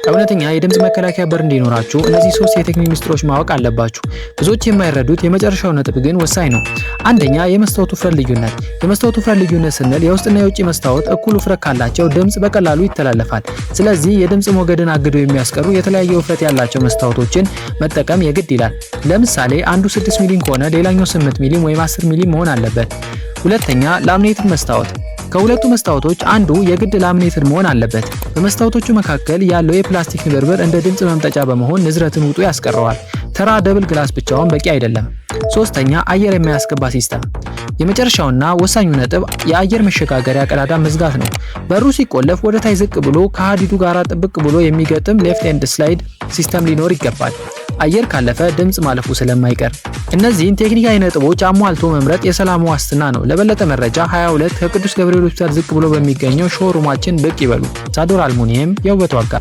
እውነተኛ የድምጽ መከላከያ በር እንዲኖራችሁ እነዚህ 3 የቴክኒክ ሚስጥሮች ማወቅ አለባችሁ። ብዙዎች የማይረዱት የመጨረሻው ነጥብ ግን ወሳኝ ነው። አንደኛ፣ የመስታወት ውፍረት ልዩነት። የመስታወት ውፍረት ልዩነት ስንል የውስጥና የውጭ መስታወት እኩል ውፍረት ካላቸው ድምጽ በቀላሉ ይተላለፋል። ስለዚህ የድምጽ ሞገድን አግደው የሚያስቀሩ የተለያየ ውፍረት ያላቸው መስታወቶችን መጠቀም የግድ ይላል። ለምሳሌ አንዱ 6 ሚሊ ከሆነ ሌላኛው 8 ሚሊ ወይም 10 ሚሊ መሆን አለበት። ሁለተኛ፣ ላሚኔትድ መስታወት። ከሁለቱ መስታወቶች አንዱ የግድ ላሚኔትድ መሆን አለበት። በመስታወቶቹ መካከል ያለው የፕላስቲክ ንብርብር እንደ ድምጽ መምጠጫ በመሆን ንዝረትን ውጡ ያስቀረዋል። ተራ ደብል ግላስ ብቻውን በቂ አይደለም። ሶስተኛ፣ አየር የማያስገባ ሲስተም። የመጨረሻውና ወሳኙ ነጥብ የአየር መሸጋገሪያ ቀዳዳ መዝጋት ነው። በሩ ሲቆለፍ ወደ ታች ዝቅ ብሎ ከሀዲዱ ጋር ጥብቅ ብሎ የሚገጥም ሌፍት ኤንድ ስላይድ ሲስተም ሊኖር ይገባል። አየር ካለፈ ድምጽ ማለፉ ስለማይቀር። እነዚህን ቴክኒካዊ ነጥቦች አሟልቶ መምረጥ የሰላም ዋስትና ነው። ለበለጠ መረጃ 22 ከቅዱስ ገብርኤል ሆስፒታል ዝቅ ብሎ በሚገኘው ሾሩማችን ብቅ ይበሉ። ሳዶር አልሙኒየም የውበት ዋጋ